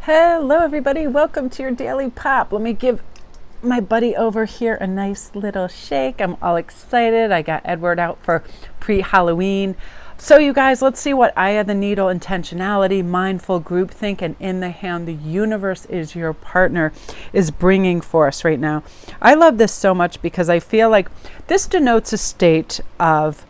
Hello everybody, welcome to your Daily Pop. Let me give my buddy over here a nice little shake. I'm all excited. I got Edward out for pre-Halloween. So you guys, let's see what Eye of the Needle, intentionality, mindful groupthink, and in the hand, the universe is your partner, is bringing for us right now. I love this so much because I feel like this denotes a state of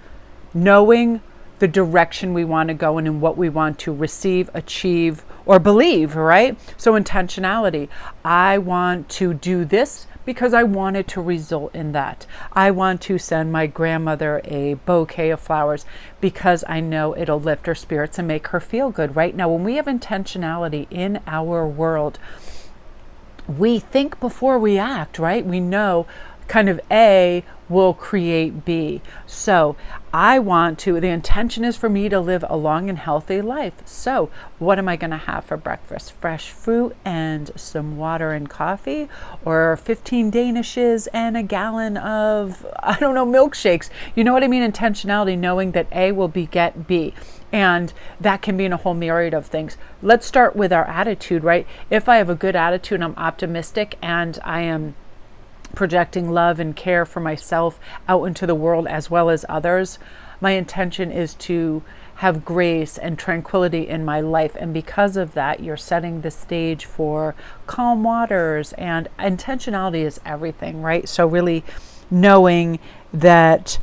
knowing the direction we want to go in and what we want to receive, achieve, or believe, right? So intentionality. I want to do this because I want it to result in that. I want to send my grandmother a bouquet of flowers because I know it'll lift her spirits and make her feel good, right? Now, when we have intentionality in our world, we think before we act, right? We know kind of A will create B. So the intention is for me to live a long and healthy life. So what am I going to have for breakfast? Fresh fruit and some water and coffee, or 15 Danishes and a gallon of, milkshakes. You know what I mean? Intentionality, knowing that A will beget B. And that can be in a whole myriad of things. Let's start with our attitude, right? If I have a good attitude and I'm optimistic and I am projecting love and care for myself out into the world as well as others, my intention is to have grace and tranquility in my life. And because of that, you're setting the stage for calm waters, and intentionality is everything, right? So really knowing that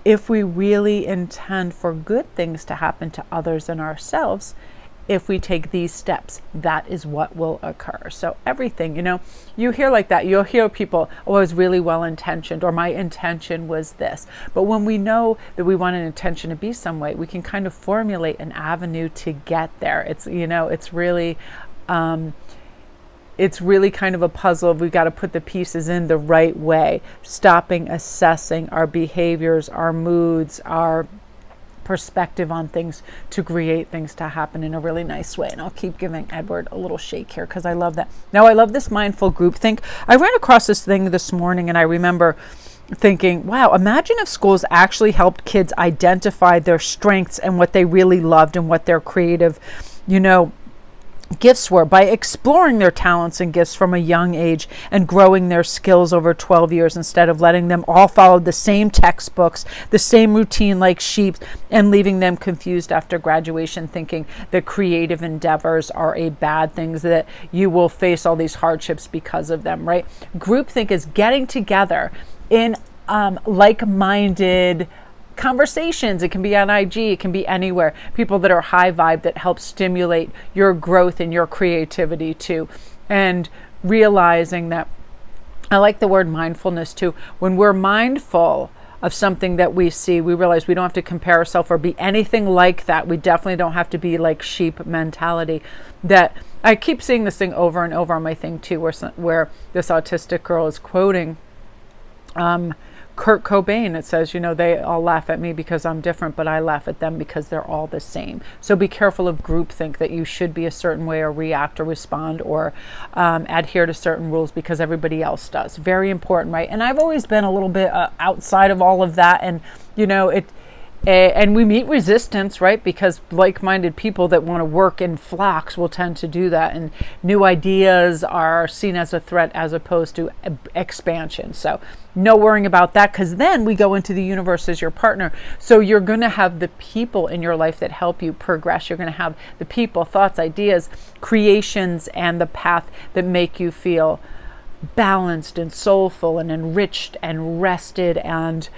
if we really intend for good things to happen to others and ourselves, if we take these steps, that is what will occur. So everything, you hear like that. You'll hear people, I was really well intentioned, or my intention was this. But when we know that we want an intention to be some way, we can kind of formulate an avenue to get there. It's really kind of a puzzle. We've got to put the pieces in the right way, stopping, assessing our behaviors, our moods, our perspective on things to create things to happen in a really nice way. And I'll keep giving Edward a little shake here because I love that. Now, I love this mindful groupthink. I ran across this thing this morning and I remember thinking, wow, imagine if schools actually helped kids identify their strengths and what they really loved and what their creative, gifts were, by exploring their talents and gifts from a young age and growing their skills over 12 years instead of letting them all follow the same textbooks, the same routine like sheep, and leaving them confused after graduation thinking that creative endeavors are a bad thing, that you will face all these hardships because of them, right? Groupthink is getting together in like-minded conversations. It can be on IG, it can be anywhere. People that are high vibe, that help stimulate your growth and your creativity too. And realizing that, I like the word mindfulness too. When we're mindful of something that we see, we realize we don't have to compare ourselves or be anything like that. We definitely don't have to be like sheep mentality. That I keep seeing this thing over and over on my thing too, where this autistic girl is quoting Kurt Cobain. It says, they all laugh at me because I'm different, but I laugh at them because they're all the same. So be careful of groupthink, that you should be a certain way or react or respond or adhere to certain rules because everybody else does. Very important, right? And I've always been a little bit outside of all of that. And, and we meet resistance, right? Because like-minded people that want to work in flocks will tend to do that. And new ideas are seen as a threat as opposed to expansion. So no worrying about that, because then we go into the universe as your partner. So you're going to have the people in your life that help you progress. You're going to have the people, thoughts, ideas, creations, and the path that make you feel balanced and soulful and enriched and rested and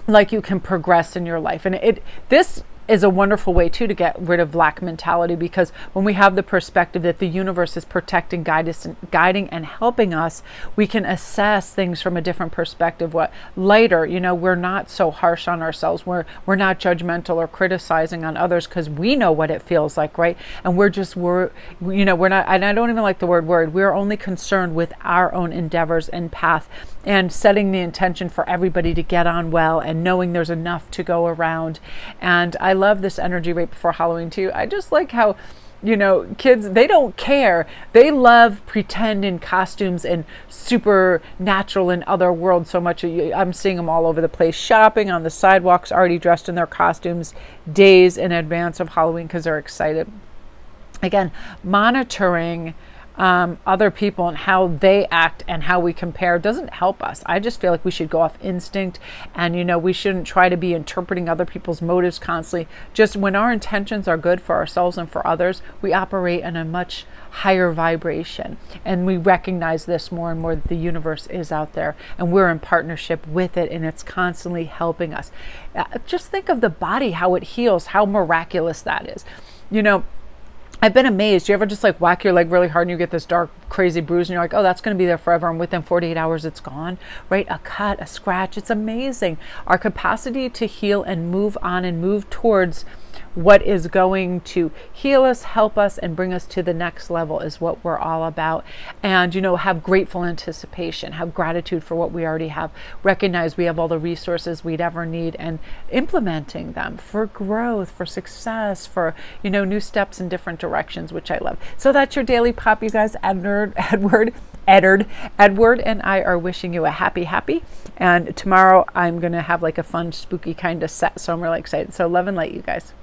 like you can progress in your life. And this is a wonderful way too to get rid of lack mentality, because when we have the perspective that the universe is protecting, guiding and helping us, we can assess things from a different perspective. What lighter, we're not so harsh on ourselves. We're not judgmental or criticizing on others because we know what it feels like, right? And we're not, and I don't even like the word worried. We're only concerned with our own endeavors and path, and setting the intention for everybody to get on well, and knowing there's enough to go around. And I love this energy right before Halloween too. I just like how kids, they don't care. They love pretend in costumes and supernatural and other worlds so much. I'm seeing them all over the place, shopping on the sidewalks, already dressed in their costumes days in advance of Halloween because they're excited. again, monitoring other people and how they act and how we compare doesn't help us. I just feel like we should go off instinct, and we shouldn't try to be interpreting other people's motives constantly. Just when our intentions are good for ourselves and for others, we operate in a much higher vibration, and we recognize this more and more, that the universe is out there and we're in partnership with it, and it's constantly helping us. Just think of the body, how it heals, how miraculous that is. I've been amazed. You ever just like whack your leg really hard and you get this dark, crazy bruise, and you're like, oh, that's going to be there forever. And within 48 hours, it's gone, right? A cut, a scratch. It's amazing. Our capacity to heal and move on and move towards what is going to heal us, help us, and bring us to the next level is what we're all about. And, have grateful anticipation, have gratitude for what we already have, recognize we have all the resources we'd ever need, and implementing them for growth, for success, for, new steps in different directions, which I love. So that's your daily pop, you guys. Edward and I are wishing you a happy. And tomorrow I'm going to have like a fun, spooky kind of set. So I'm really excited. So love and light, you guys.